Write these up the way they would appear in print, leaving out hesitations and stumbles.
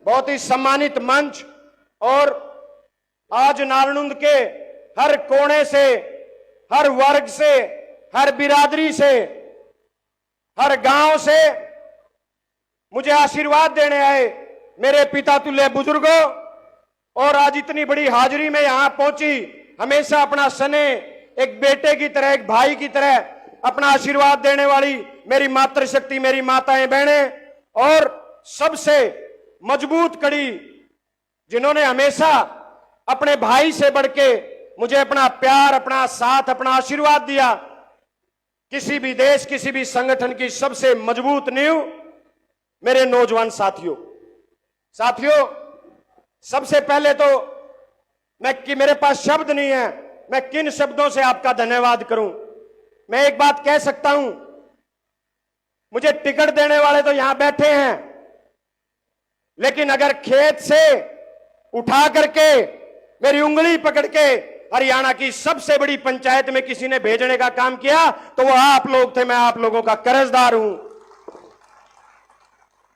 बहुत ही सम्मानित मंच और आज नारनूंद के हर कोने से, हर वर्ग से, हर बिरादरी से, हर गांव से मुझे आशीर्वाद देने आए मेरे पिता तुल्य बुजुर्गों, और आज इतनी बड़ी हाजिरी में यहां पहुंची, हमेशा अपना सने एक बेटे की तरह, एक भाई की तरह अपना आशीर्वाद देने वाली मेरी मातृशक्ति, मेरी माताएं बहनें, और सबसे मजबूत कड़ी जिन्होंने हमेशा अपने भाई से बढ़ के मुझे अपना प्यार, अपना साथ, अपना आशीर्वाद दिया। किसी भी देश, किसी भी संगठन की सबसे मजबूत नींव मेरे नौजवान साथियों। सबसे पहले तो मेरे पास शब्द नहीं है, मैं किन शब्दों से आपका धन्यवाद करूं। मैं एक बात कह सकता हूं, मुझे टिकट देने वाले तो यहां बैठे हैं, लेकिन अगर खेत से उठा करके मेरी उंगली पकड़ के हरियाणा की सबसे बड़ी पंचायत में किसी ने भेजने का काम किया तो वो आप लोग थे। मैं आप लोगों का कर्जदार हूं,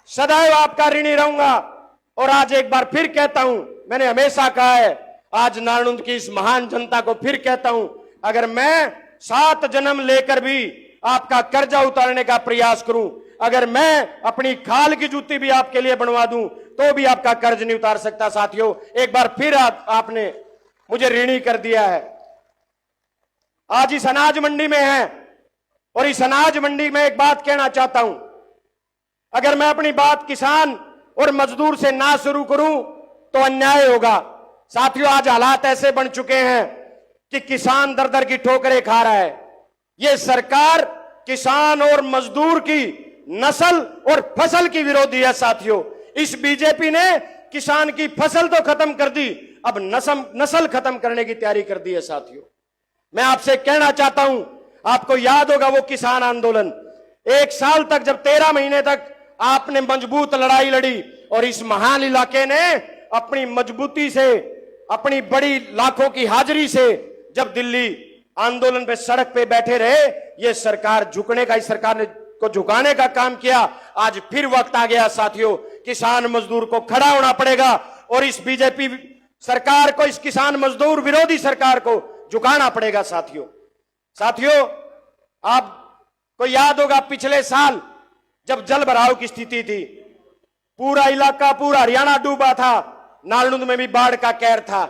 सदैव आपका ऋणी रहूंगा। और आज एक बार फिर कहता हूं, मैंने हमेशा कहा है, आज नारनूंद की इस महान जनता को फिर कहता हूं, अगर मैं 7 जन्म लेकर भी आपका कर्जा उतारने का प्रयास करूं, अगर मैं अपनी खाल की जूती भी आपके लिए बनवा दूं तो भी आपका कर्ज नहीं उतार सकता। साथियों, एक बार फिर आपने मुझे ऋणी कर दिया है। आज इस अनाज मंडी में है, और इस अनाज मंडी में एक बात कहना चाहता हूं, अगर मैं अपनी बात किसान और मजदूर से ना शुरू करूं तो अन्याय होगा। साथियों, आज हालात ऐसे बन चुके हैं कि किसान दर दर की ठोकरें खा रहा है। यह सरकार किसान और मजदूर की नस्ल और फसल की विरोधी है। साथियों, इस बीजेपी ने किसान की फसल तो खत्म कर दी, अब नस्ल खत्म करने की तैयारी कर दी है। साथियों, मैं आपसे कहना चाहता हूं, आपको याद होगा वो किसान आंदोलन, 1 साल तक, जब 13 महीने तक आपने मजबूत लड़ाई लड़ी, और इस महान इलाके ने अपनी मजबूती से, अपनी बड़ी लाखों की हाजिरी से जब दिल्ली आंदोलन पे, सड़क पे बैठे रहे, ये सरकार झुकने का, इस सरकार ने को झुकाने का काम किया। आज फिर वक्त आ गया साथियों, किसान मजदूर को खड़ा होना पड़ेगा और इस बीजेपी सरकार को, इस किसान मजदूर विरोधी सरकार को झुकाना पड़ेगा। साथियों, आपको याद होगा पिछले साल जब जल भराव की स्थिति थी, पूरा इलाका, पूरा हरियाणा डूबा था, नारनूंद में भी बाढ़ का कहर था।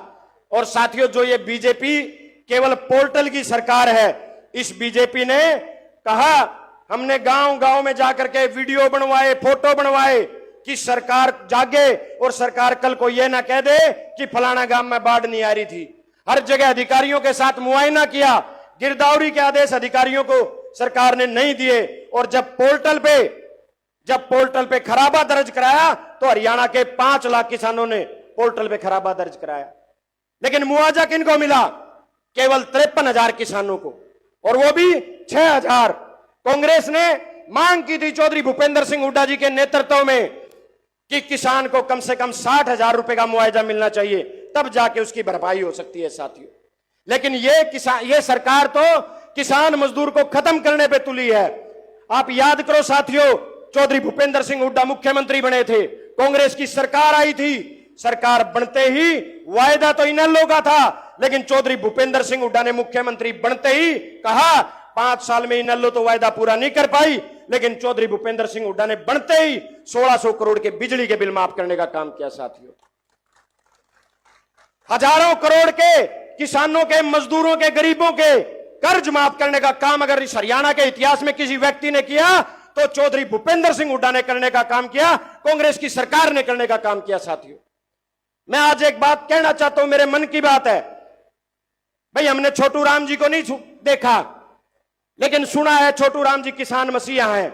और साथियों, जो ये बीजेपी केवल पोर्टल की सरकार है, इस बीजेपी ने कहा, हमने गांव गांव में जाकर के वीडियो बनवाए, फोटो बनवाए कि सरकार जागे और सरकार कल को यह ना कह दे कि फलाना गांव में बाढ़ नहीं आ रही थी। हर जगह अधिकारियों के साथ मुआयना किया, गिरदावरी के आदेश अधिकारियों को सरकार ने नहीं दिए, और जब पोर्टल पे खराबा दर्ज कराया तो हरियाणा के 5 लाख किसानों ने पोर्टल पे खराबा दर्ज कराया। लेकिन मुआवजा किनको मिला? केवल 53,000 किसानों को, और वो भी 6,000। कांग्रेस ने मांग की थी चौधरी भूपेंद्र सिंह हुड्डा जी के नेतृत्व में कि किसान को कम से कम 60,000 रुपए का मुआवजा मिलना चाहिए, तब जाके उसकी भरपाई हो सकती है। साथियों, लेकिन ये सरकार तो किसान मजदूर को खत्म करने पे तुली है। आप याद करो साथियों, चौधरी भूपेंद्र सिंह हुड्डा मुख्यमंत्री बने थे, कांग्रेस की सरकार आई थी, सरकार बनते ही वायदा तो इनेलो का था, लेकिन चौधरी भूपेंद्र सिंह हुड्डा ने मुख्यमंत्री बनते ही कहा 5 साल में इनेलो तो वायदा पूरा नहीं कर पाई, लेकिन चौधरी भूपेंद्र सिंह हुड्डा ने बनते ही 1600 करोड़ के बिजली के बिल माफ करने का काम किया। साथियों, हजारों करोड़ के किसानों के, मजदूरों के, गरीबों के कर्ज माफ करने का काम अगर इस हरियाणा के इतिहास में किसी व्यक्ति ने किया तो चौधरी भूपेंद्र सिंह हुड्डा ने करने का काम किया, कांग्रेस की सरकार ने करने का काम किया। साथियों, मैं आज एक बात कहना चाहता हूं, मेरे मन की बात है। भाई, हमने छोटू राम जी को नहीं देखा, लेकिन सुना है छोटू राम जी किसान मसीहा हैं।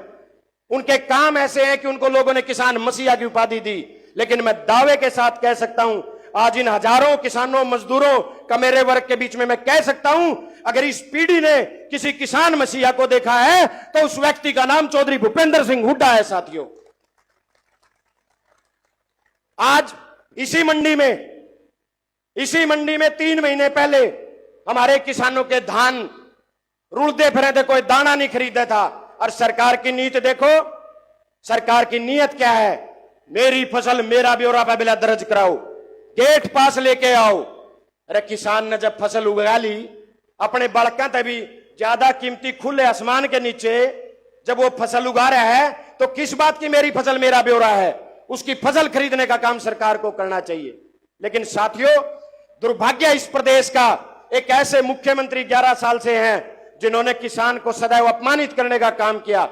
उनके काम ऐसे हैं कि उनको लोगों ने किसान मसीहा की उपाधि दी। लेकिन मैं दावे के साथ कह सकता हूं, आज इन हजारों किसानों, मजदूरों का मेरे वर्ग के बीच में मैं कह सकता हूं, अगर इस पीढ़ी ने किसी किसान मसीहा को देखा है तो उस व्यक्ति का नाम चौधरी भूपेंद्र सिंह हुड्डा है। साथियों, आज इसी मंडी में 3 महीने पहले हमारे किसानों के धान रुड़ते फिरे थे, कोई दाना नहीं खरीदा था। और सरकार की नीति देखो, सरकार की नीयत क्या है? मेरी फसल मेरा ब्यौरा पे बिला दर्ज कराओ, गेट पास लेके आओ। अरे किसान ने जब फसल उगा ली, अपने बड़का तभी ज्यादा कीमती खुले आसमान के नीचे जब वो फसल उगा रहा है, तो किस बात की मेरी फसल मेरा ब्यौरा है? उसकी फसल खरीदने का काम सरकार को करना चाहिए। लेकिन साथियों, दुर्भाग्य इस प्रदेश का, एक ऐसे मुख्यमंत्री 11 साल से हैं जिन्होंने किसान को सदैव अपमानित करने का काम किया।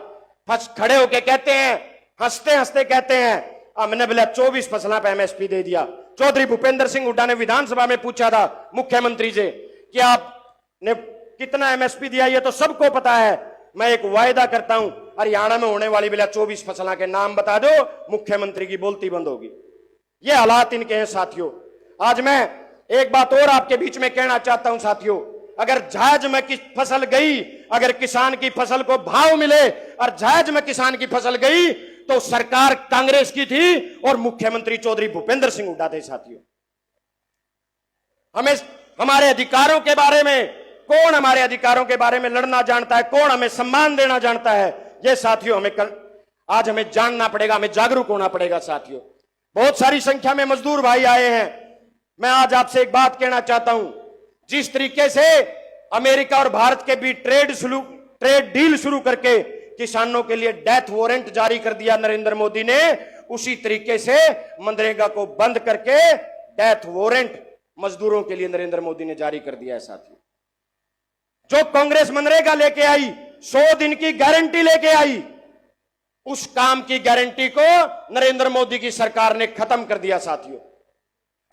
खड़े होके कहते हैं, हंसते हंसते कहते हैं, हमने बोला 24 फसलों पे एमएसपी दे दिया। चौधरी भूपेंद्र सिंह हुड्डा ने विधानसभा में पूछा था मुख्यमंत्री से कि आपने कितना एमएसपी दिया, ये तो सबको पता है। मैं एक वायदा करता हूं, हरियाणा में होने वाली बिला 24 फसलों के नाम बता दो, मुख्यमंत्री की बोलती बंद होगी। ये हालात इनके हैं साथियों। आज मैं एक बात और आपके बीच में कहना चाहता हूं साथियों, अगर जायज में की फसल गई, अगर किसान की फसल को भाव मिले और जायज में किसान की फसल गई, तो सरकार कांग्रेस की थी और मुख्यमंत्री चौधरी भूपेंद्र सिंह हुड्डा थे साथियों। हमें हमारे अधिकारों के बारे में, कौन हमारे अधिकारों के बारे में लड़ना जानता है, कौन हमें सम्मान देना जानता है, ये साथियों आज हमें जानना पड़ेगा, हमें जागरूक होना पड़ेगा साथियों। बहुत सारी संख्या में मजदूर भाई आए हैं। मैं आज आपसे एक बात कहना चाहता हूं, जिस तरीके से अमेरिका और भारत के बीच ट्रेड डील शुरू करके किसानों के लिए डेथ वारंट जारी कर दिया नरेंद्र मोदी ने, उसी तरीके से मनरेगा को बंद करके डेथ वारंट मजदूरों के लिए नरेंद्र मोदी ने जारी कर दिया है साथियों। जो कांग्रेस मनरेगा लेके आई, 100 दिन की गारंटी लेके आई, उस काम की गारंटी को नरेंद्र मोदी की सरकार ने खत्म कर दिया साथियों।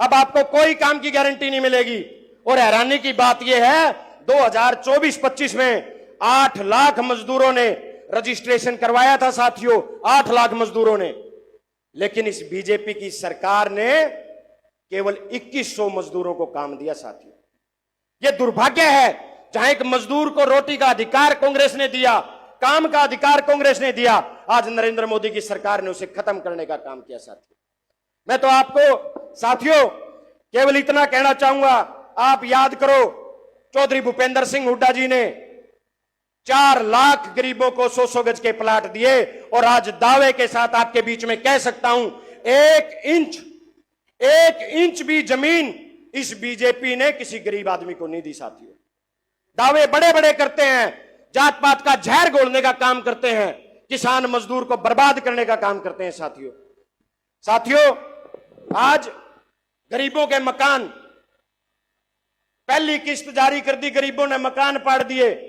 अब आपको कोई काम की गारंटी नहीं मिलेगी। और हैरानी की बात यह है, 2024-25 में 8 लाख मजदूरों ने रजिस्ट्रेशन करवाया था साथियों, 8 लाख मजदूरों ने। लेकिन इस बीजेपी की सरकार ने केवल 2100 मजदूरों को काम दिया साथियों। यह दुर्भाग्य है, जहां एक मजदूर को रोटी का अधिकार कांग्रेस ने दिया, काम का अधिकार कांग्रेस ने दिया, आज नरेंद्र मोदी की सरकार ने उसे खत्म करने का काम किया साथियों। मैं तो आपको साथियों केवल इतना कहना चाहूंगा, आप याद करो, चौधरी भूपेंद्र सिंह हुड्डा जी ने 4 लाख गरीबों को 100 गज के प्लाट दिए, और आज दावे के साथ आपके बीच में कह सकता हूं, 1 इंच भी जमीन इस बीजेपी ने किसी गरीब आदमी को नहीं दी साथियों। दावे बड़े बड़े करते हैं, जात पात का जहर घोलने का काम करते हैं, किसान मजदूर को बर्बाद करने का काम करते हैं साथियों। आज गरीबों के मकान, पहली किस्त जारी कर दी, गरीबों ने मकान पाड़ दिए,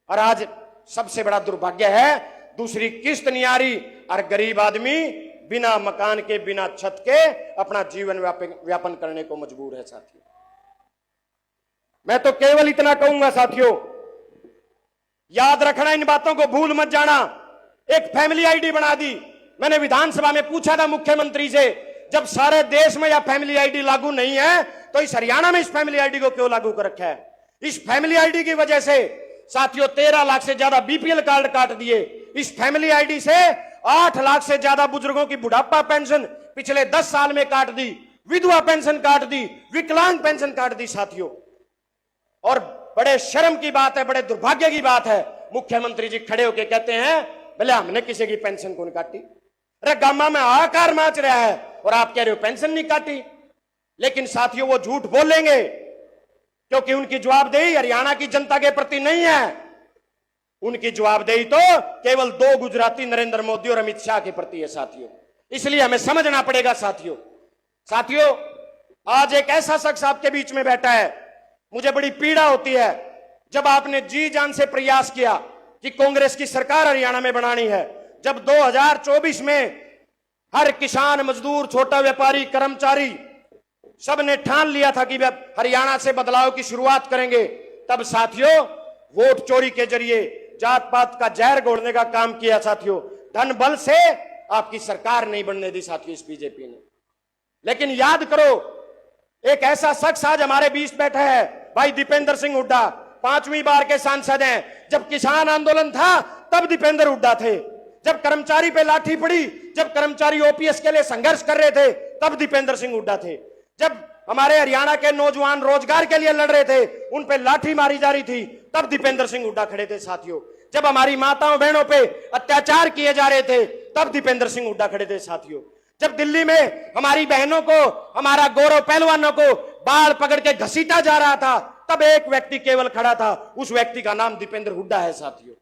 और आज सबसे बड़ा दुर्भाग्य है, दूसरी किस्त नहीं आ रही और गरीब आदमी बिना मकान के, बिना छत के अपना जीवन व्यापन करने को मजबूर है साथियों। मैं तो केवल इतना कहूंगा साथियों, याद रखना, इन बातों को भूल मत जाना। एक फैमिली आईडी बना दी। मैंने विधानसभा में पूछा था मुख्यमंत्री से, जब सारे देश में यह फैमिली आईडी लागू नहीं है, तो इस हरियाणा में इस फैमिली आईडी को क्यों लागू कर रखा है? इस फैमिली आईडी की वजह से साथियों 13 लाख से ज्यादा बीपीएल कार्ड काट दिए। इस फैमिली आईडी से 8 लाख से ज्यादा बुजुर्गों की बुढ़ापा पेंशन पिछले 10 साल में काट दी, विधवा पेंशन काट दी, विकलांग पेंशन काट दी साथियों। और बड़े शर्म की बात है, बड़े दुर्भाग्य की बात है, मुख्यमंत्री जी खड़े होकर कहते हैं, भले हमने किसी की पेंशन को नहीं काटी। अरे गामा में हाहाकार मच रहा है और आप कह रहे हो पेंशन नहीं काटी। लेकिन साथियों वो झूठ बोलेंगे, क्योंकि उनकी जवाबदेही हरियाणा की जनता के प्रति नहीं है। उनकी जवाबदेही तो केवल 2 गुजराती, नरेंद्र मोदी और अमित शाह के प्रति है साथियों। इसलिए हमें समझना पड़ेगा साथियों। आज एक ऐसा शख्स आपके बीच में बैठा है, मुझे बड़ी पीड़ा होती है, जब आपने जी जान से प्रयास किया कि कांग्रेस की सरकार हरियाणा में बनानी है, जब 2024 में हर किसान, मजदूर, छोटा व्यापारी, कर्मचारी सब ने ठान लिया था कि हरियाणा से बदलाव की शुरुआत करेंगे, तब साथियों वोट चोरी के जरिए जात पात का जहर घोलने का काम किया साथियों। धन बल से आपकी सरकार नहीं बनने दी साथियों इस बीजेपी ने। लेकिन याद करो, एक ऐसा शख्स आज हमारे बीच बैठा है, भाई दीपेंद्र सिंह हुड्डा, 5वीं बार के सांसद हैं। जब किसान आंदोलन था तब दीपेंद्र हुड्डा थे, जब कर्मचारी पे लाठी पड़ी, जब कर्मचारी ओपीएस के लिए संघर्ष कर रहे थे, तब दीपेंद्र सिंह हुड्डा थे। जब हमारे हरियाणा के नौजवान रोजगार के लिए लड़ रहे थे, उन पे लाठी मारी जा रही थी, तब दीपेंद्र सिंह हुड्डा खड़े थे साथियों। जब हमारी माताओं बहनों पे अत्याचार किए जा रहे थे, तब दीपेंद्र सिंह हुड्डा खड़े थे साथियों। जब दिल्ली में हमारी बहनों को, हमारा गौरव पहलवानों को बाल पकड़ के घसीटा जा रहा था, तब एक व्यक्ति केवल खड़ा था, उस व्यक्ति का नाम दीपेंद्र हुड्डा है। साथियों,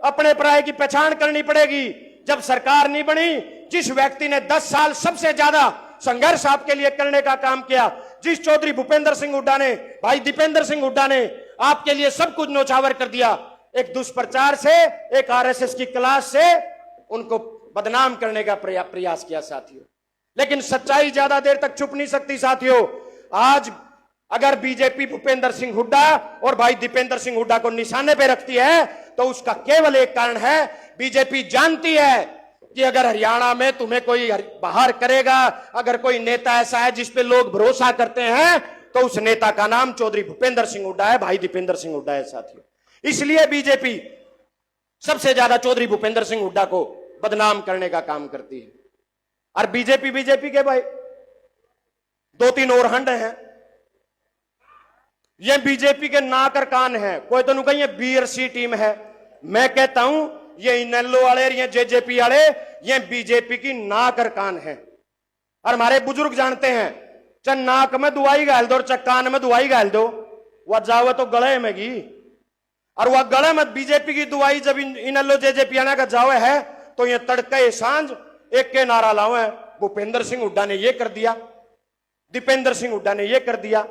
अपने पराये की पहचान करनी पड़ेगी। जब सरकार नहीं बनी, जिस व्यक्ति ने 10 साल सबसे ज्यादा संघर्ष आपके लिए करने का काम किया, जिस चौधरी भूपेंद्र सिंह हुड्डा ने, भाई दीपेंद्र सिंह हुड्डा ने आपके लिए सब कुछ न्योछावर कर दिया। एक दुष्प्रचार से, एक आरएसएस की क्लास से उनको बदनाम करने का प्रयास किया साथियों। लेकिन सच्चाई ज्यादा देर तक छुप नहीं सकती साथियों। आज अगर बीजेपी भूपेंद्र सिंह हुड्डा और भाई दीपेंद्र सिंह हुड्डा को निशाने पे रखती है, तो उसका केवल एक कारण है, बीजेपी जानती है कि अगर हरियाणा में तुम्हें कोई बाहर करेगा, अगर कोई नेता ऐसा है जिस पे लोग भरोसा करते हैं, तो उस नेता का नाम चौधरी भूपेंद्र सिंह हुड्डा है, भाई दीपेंद्र सिंह हुड्डा है साथियों। इसलिए बीजेपी सबसे ज्यादा चौधरी भूपेंद्र सिंह हुड्डा को बदनाम करने का काम करती है। और बीजेपी के भाई 2-3 और हंड हैं, ये बीजेपी के नाक और कान है। कोई तो कहीं बीआरसी टीम है, मैं कहता हूं ये इनेलो वाले, ये जेजेपी वाले, ये बीजेपी की नाक और कान है। और हमारे बुजुर्ग जानते हैं, च नाक में दुआई घाल दो और च कान में दुआई घाल दो, वह जावे तो गले में गी। और वह गले में बीजेपी की दुआई जब इनेलो जेजेपी आने का जावे है, तो ये तड़के सांझ एक के नारा लावे, भूपेंद्र सिंह हुड्डा ने ये कर दिया, दीपेंद्र सिंह हुड्डा ने ये कर दिया।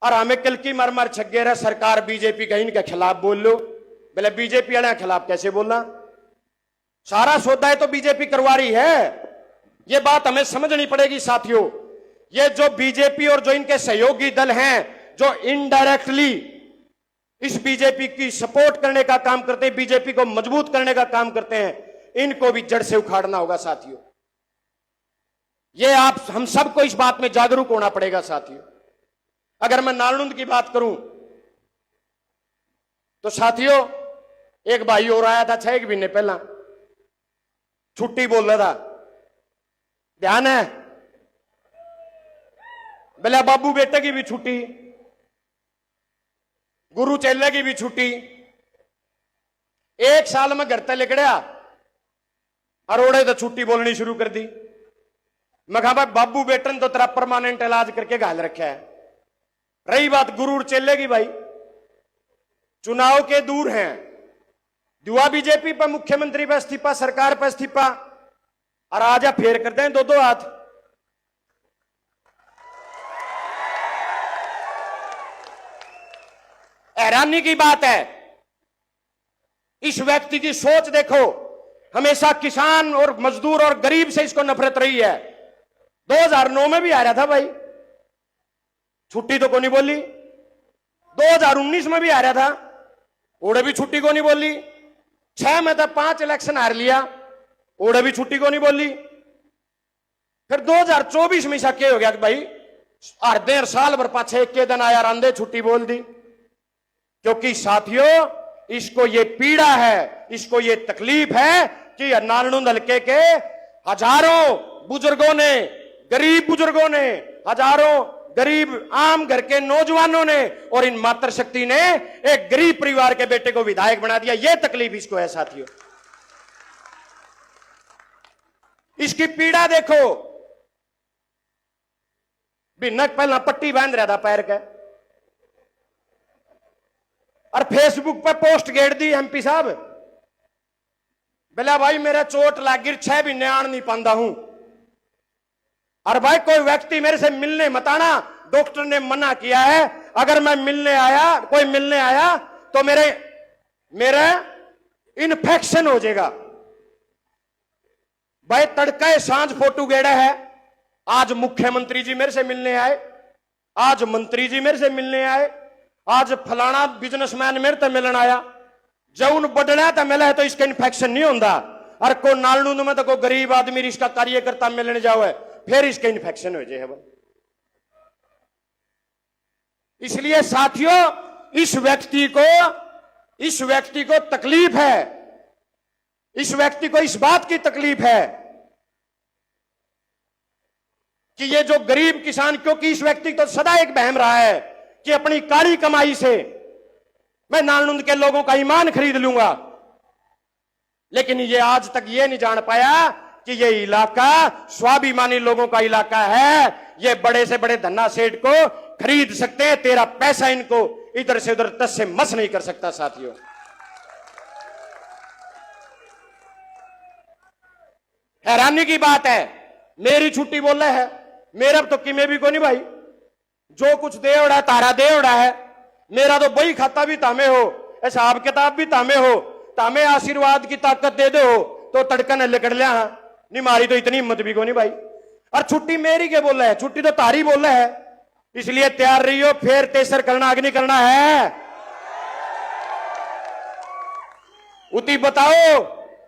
और हमें कल की मरमर छगे रहे, सरकार बीजेपी का इनके खिलाफ बोल लो। बोले बीजेपी वाले खिलाफ कैसे बोलना, सारा सौदा है तो बीजेपी करवा रही है। ये बात हमें समझनी पड़ेगी साथियों। ये जो बीजेपी और जो इनके सहयोगी दल हैं, जो इनडायरेक्टली इस बीजेपी की सपोर्ट करने का काम करते हैं, बीजेपी को मजबूत करने का काम करते हैं, इनको भी जड़ से उखाड़ना होगा साथियों। ये हम सबको इस बात में जागरूक होना पड़ेगा साथियों। अगर मैं नालनुंद की बात करूं तो साथियों, एक भाई और आया था 6 महीने पहला, छुट्टी बोल रहा था, ध्यान है, बोला बाबू बेटे की भी छुट्टी, गुरु चेले की भी छुट्टी। 1 साल में घर तक लिकड़िया, अरोड़े तो छुट्टी बोलनी शुरू कर दी। मैं कहा भाई बाबू बेटे ने तो तेरा परमानेंट इलाज करके घायल रखा है। रही बात गुरु और चेले की, भाई चुनाव के दूर हैं, दुआ बीजेपी पर, मुख्यमंत्री पर इस्तीफा, सरकार पर इस्तीफा, और आजा फेर करते हैं 2-2 हाथ। हैरानी की बात है, इस व्यक्ति की सोच देखो, हमेशा किसान और मजदूर और गरीब से इसको नफरत रही है। 2009 में भी आ रहा था भाई, छुट्टी तो को नहीं बोली। 2019 में भी आ रहा था, ओड़े भी छुट्टी को नहीं बोली। 6 में तो 5 इलेक्शन हार लिया, ओड़े भी छुट्टी को नहीं बोली। फिर 2024 में क्या हो गया कि भाई हर देर साल भर पाछे एक के दिन आया रांदे छुट्टी बोल दी। क्योंकि साथियों, इसको ये पीड़ा है, इसको ये तकलीफ है कि नालनुंद हल्के के हजारों बुजुर्गों ने, गरीब बुजुर्गों ने, हजारों गरीब आम घर के नौजवानों ने और इन मातृशक्ति ने एक गरीब परिवार के बेटे को विधायक बना दिया। यह तकलीफ इसको है साथियों। इसकी पीड़ा देखो, भिन्नक पहला पट्टी बांध रहा था पैर का, और फेसबुक पर पोस्ट गेड़ दी एमपी साहब, बोला भाई मेरा चोट लाग गिर, 6 महीने आन नहीं पाता हूं। और भाई कोई व्यक्ति मेरे से मिलने मत आना, डॉक्टर ने मना किया है। अगर मैं मिलने आया, कोई मिलने आया तो मेरे इन्फेक्शन हो जाएगा। भाई तड़का सांझ फोटो गेड़ा है, आज मुख्यमंत्री जी मेरे से मिलने आए, आज मंत्री जी मेरे से मिलने आए, आज फलाना बिजनेसमैन मेरे से मिलने आया। जौन बढ़ना तो मिला है तो इसका इन्फेक्शन नहीं होता। और को नालनुंद में तो कोई गरीब आदमी इसका कार्यकर्ता मिलने जाओ, फिर इसका इन्फेक्शन हो जाए। इसलिए साथियों, इस व्यक्ति को तकलीफ है, इस व्यक्ति को इस बात की तकलीफ है कि ये जो गरीब किसान, क्योंकि इस व्यक्ति को सदा एक बहम रहा है कि अपनी काली कमाई से मैं नालनुंद के लोगों का ईमान खरीद लूंगा। लेकिन ये आज तक ये नहीं जान पाया कि ये इलाका स्वाभिमानी लोगों का इलाका है। ये बड़े से बड़े धन्ना सेठ को खरीद सकते हैं, तेरा पैसा इनको इधर से उधर तस से मस नहीं कर सकता। साथियों, हैरानी की बात है, मेरी छुट्टी बोल रहे है, मेरा तो किमे भी को नहीं भाई, जो कुछ दे उड़ा तारा दे उड़ा है, मेरा तो बही खाता भी तामे हो, हिसाब किताब भी तामे हो, तामे आशीर्वाद की ताकत दे दो तो तड़कन लिकड़ लिया। नहीं मारी तो इतनी हिम्मत भी को नहीं भाई। और छुट्टी मेरी के बोल रहे है, छुट्टी तो तारी बोल रहे है, इसलिए तैयार रही हो, फिर तेसर करना अग्नि करना है। उती बताओ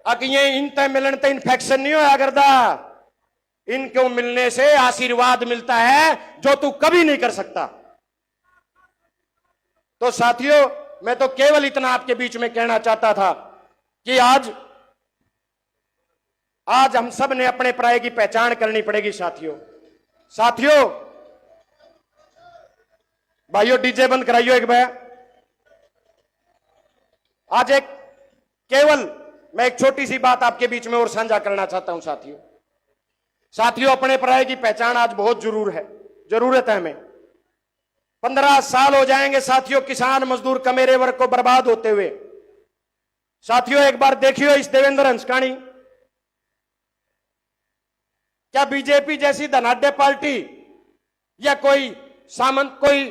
कि ये इन तय मिलन तय इन्फेक्शन नहीं होया करता, इनको मिलने से आशीर्वाद मिलता है जो तू कभी नहीं कर सकता। तो साथियों, मैं तो केवल इतना आपके बीच में कहना चाहता था कि आज हम सब ने अपने पराये की पहचान करनी पड़ेगी। साथियों भाइयों, डीजे बंद कराइयो एक बार। आज केवल मैं एक छोटी सी बात आपके बीच में और साझा करना चाहता हूं। साथियों, अपने पराये की पहचान आज बहुत जरूरत है हमें। 15 साल हो जाएंगे साथियों किसान मजदूर कमेरे वर्ग को बर्बाद होते हुए। साथियों, एक बार देखियो इस देवेंद्र हंसकानी, क्या बीजेपी जैसी धनाढ्य पार्टी या कोई सामंत, कोई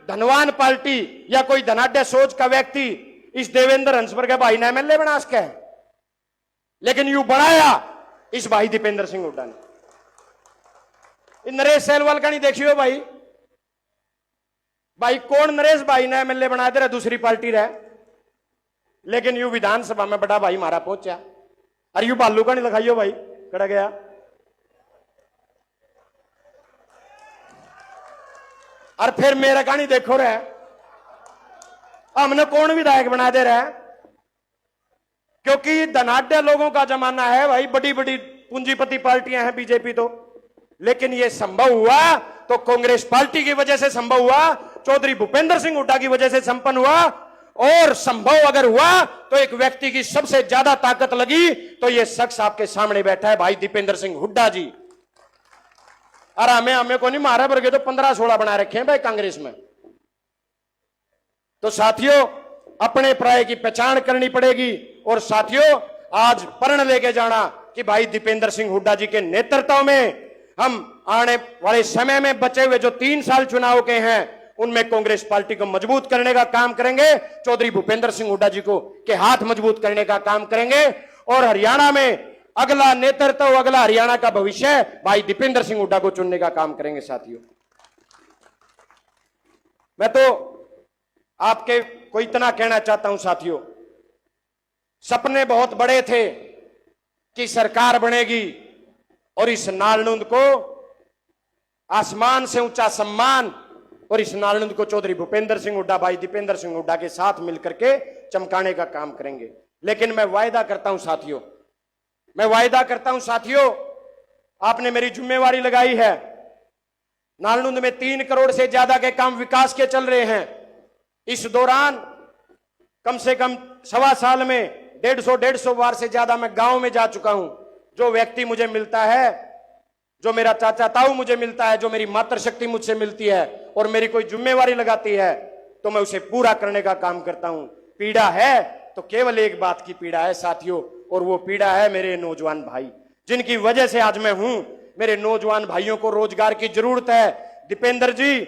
धनवान पार्टी या कोई धनाढ्य सोच का व्यक्ति इस देवेंद्र हंसवर के भाई ने एमएलए बना सके है? लेकिन यू बढ़ाया इस भाई दीपेंद्र सिंह हुड्डा ने। नरेश सेलवाल का नहीं देखियो भाई कौन नरेश भाई ने एमएलए बना दे रहा, दूसरी पार्टी रहे, लेकिन यू विधानसभा में बड़ा भाई मारा पहुंचा। अरे यू बालू का नहीं लगाइयो भाई, कड़ा गया। और फिर मेरा का नहीं देखो रहे, हमने कौन विधायक बना दे रहा है, क्योंकि धनाढ्य लोगों का जमाना है भाई, बड़ी बड़ी पूंजीपति पार्टियां हैं बीजेपी तो। लेकिन यह संभव हुआ तो कांग्रेस पार्टी की वजह से संभव हुआ, चौधरी भूपेंद्र सिंह हुड्डा की वजह से संपन्न हुआ। और संभव अगर हुआ तो एक व्यक्ति की सबसे ज्यादा ताकत लगी तो यह शख्स आपके सामने बैठा है भाई दीपेंद्र सिंह हुड्डा जी। और हमें को नहीं मारा बरगे तो 15-16 बना रखे हैं भाई कांग्रेस में। तो साथियों, अपने पराये की पहचान करनी पड़ेगी। और साथियों, आज प्रण लेके जाना कि भाई दीपेंद्र सिंह हुड्डा जी के नेतृत्व में हम आने वाले समय में बचे हुए जो 3 साल चुनाव के हैं उनमें कांग्रेस पार्टी को मजबूत करने का काम करेंगे, चौधरी भूपेंद्र सिंह हुड्डा जी को के हाथ मजबूत करने का काम करेंगे। और हरियाणा में अगला नेतृत्व, अगला हरियाणा का भविष्य भाई दीपेंद्र सिंह हुड्डा को चुनने का काम करेंगे। साथियों, मैं तो आपके को इतना कहना चाहता हूं साथियों, सपने बहुत बड़े थे कि सरकार बनेगी और इस नालनुंद को आसमान से ऊंचा सम्मान और इस नालनुंद को चौधरी भूपेंद्र सिंह हुड्डा भाई दीपेंद्र सिंह हुड्डा के साथ मिलकर के चमकाने का काम करेंगे। लेकिन मैं वायदा करता हूं साथियों, आपने मेरी जिम्मेवारी लगाई है। नालनुंद में 3 करोड़ से ज्यादा के काम विकास के चल रहे हैं। इस दौरान कम से कम 1.25 साल में 150 बार से ज्यादा मैं गांव में जा चुका हूं। जो व्यक्ति मुझे मिलता है, जो मेरा चाचा ताऊ मुझे मिलता है, जो मेरी मातृशक्ति मुझसे मिलती है और मेरी कोई जिम्मेवारी लगाती है तो मैं उसे पूरा करने का काम करता हूं। पीड़ा है तो केवल एक बात की पीड़ा है साथियों, और वो पीड़ा है मेरे नौजवान भाई, जिनकी वजह से आज मैं हूं। मेरे नौजवान भाइयों को रोजगार की जरूरत है। दीपेंद्र जी,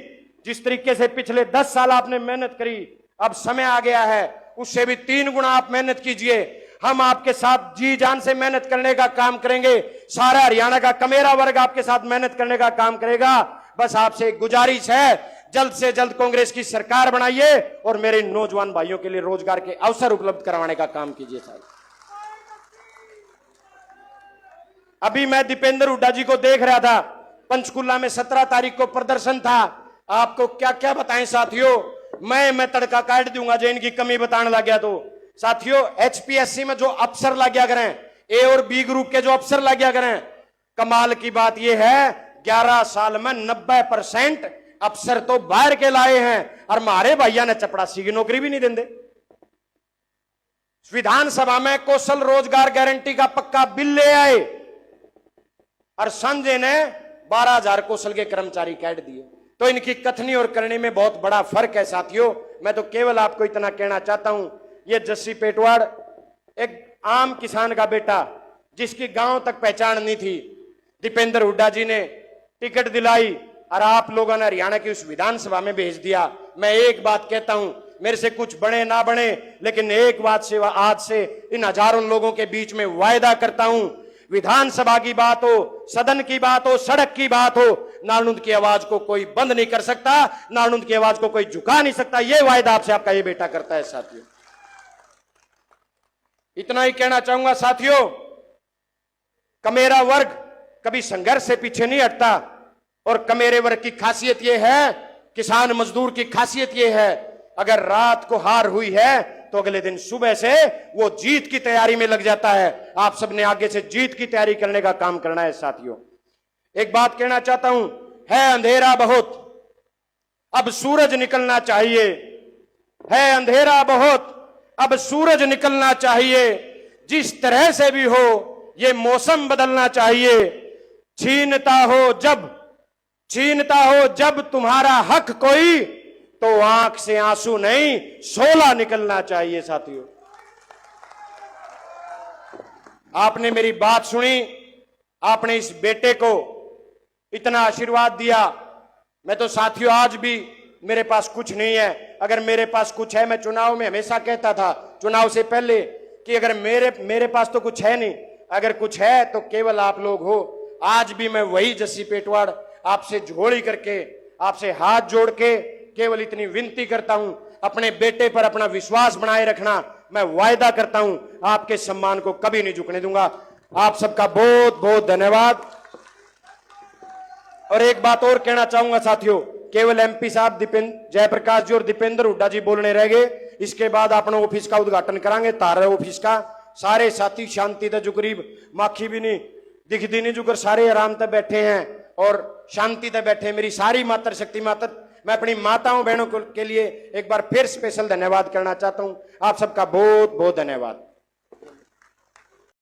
जिस तरीके से पिछले 10 साल आपने मेहनत करी, अब समय आ गया है उससे भी 3 गुना आप मेहनत कीजिए। हम आपके साथ जी जान से मेहनत करने का काम करेंगे। सारा हरियाणा का कमेरा वर्ग आपके साथ मेहनत करने का काम करेगा। बस आपसे एक गुजारिश है, जल्द से जल्द कांग्रेस की सरकार बनाइए और मेरे नौजवान भाइयों के लिए रोजगार के अवसर उपलब्ध करवाने का काम कीजिए साहब। अभी मैं दीपेंद्र हुड्डा जी को देख रहा था, पंचकुला में 17 तारीख को प्रदर्शन था। आपको क्या क्या बताएं साथियों, मैं तड़का काट दूंगा जो इनकी कमी बताने लग गया। तो साथियों, एचपीएससी में जो अफसर लग गया करें, ए और बी ग्रुप के जो अफसर लग गया करें, कमाल की बात यह है 11 साल में 90% अफसर तो बाहर के लाए हैं और हमारे भैया ने चपड़ासी की नौकरी भी नहीं देंगे। विधानसभा में कौशल रोजगार गारंटी का पक्का बिल ले आए और संजय ने 12,000 कौशल के कर्मचारी काट दिए। तो इनकी कथनी और करनी में बहुत बड़ा फर्क है साथियों। मैं तो केवल आपको इतना कहना चाहता हूं, ये जस्सी पेटवाड़ एक आम किसान का बेटा जिसकी गांव तक पहचान नहीं थी, दीपेंद्र हुड्डा जी ने टिकट दिलाई और आप लोगों ने हरियाणा की उस विधानसभा में भेज दिया। मैं एक बात कहता हूं, मेरे से कुछ बने ना बने, लेकिन एक बात से आज से इन हजारों लोगों के बीच में वायदा करता हूं, विधानसभा की बात हो, सदन की बात हो, सड़क की बात हो, नालनुद की आवाज को कोई बंद नहीं कर सकता, नालनुद की आवाज को कोई झुका नहीं सकता। यह वायदा आपसे आपका ये बेटा करता है साथियों। इतना ही कहना चाहूंगा साथियों, कमेरा वर्ग कभी संघर्ष से पीछे नहीं हटता और कमेरे वर्ग की खासियत यह है, किसान मजदूर की खासियत यह है, अगर रात को हार हुई है तो अगले दिन सुबह से वो जीत की तैयारी में लग जाता है। आप सबने आगे से जीत की तैयारी करने का काम करना है साथियों। एक बात कहना चाहता हूं, है अंधेरा बहुत, अब सूरज निकलना चाहिए, है अंधेरा बहुत, अब सूरज निकलना चाहिए, जिस तरह से भी हो ये मौसम बदलना चाहिए, छीनता हो जब तुम्हारा हक कोई, तो आंख से आंसू नहीं शोला निकलना चाहिए साथियों। आपने मेरी बात सुनी, आपने इस बेटे को इतना आशीर्वाद दिया। मैं तो साथियों आज भी मेरे पास कुछ नहीं है, अगर मेरे पास कुछ है, मैं चुनाव में हमेशा कहता था, चुनाव से पहले, कि अगर मेरे पास तो कुछ है नहीं, अगर कुछ है तो केवल आप लोग हो। आज भी मैं वही जस्सी पेटवाड़ आपसे झोली करके, आपसे हाथ जोड़ के केवल इतनी विनती करता हूं, अपने बेटे पर अपना विश्वास बनाए रखना। मैं वायदा करता हूं आपके सम्मान को कभी नहीं झुकने दूंगा। आप सबका बहुत बहुत धन्यवाद। और एक बात और कहना चाहूंगा साथियों, केवल एमपी साहब जयप्रकाश जी और दीपेंद्र हुड्डा जी बोलने रह गए, इसके बाद अपना ऑफिस का उद्घाटन करांगे, तारे ऑफिस का। सारे साथी शांति से, जो गरीब माखी भी नहीं दिखती नहीं, जो सारे आराम से बैठे हैं और शांति से बैठे। मेरी सारी मातृशक्ति मैं अपनी माताओं बहनों के लिए एक बार फिर स्पेशल धन्यवाद करना चाहता हूं। आप सबका बहुत बहुत धन्यवाद।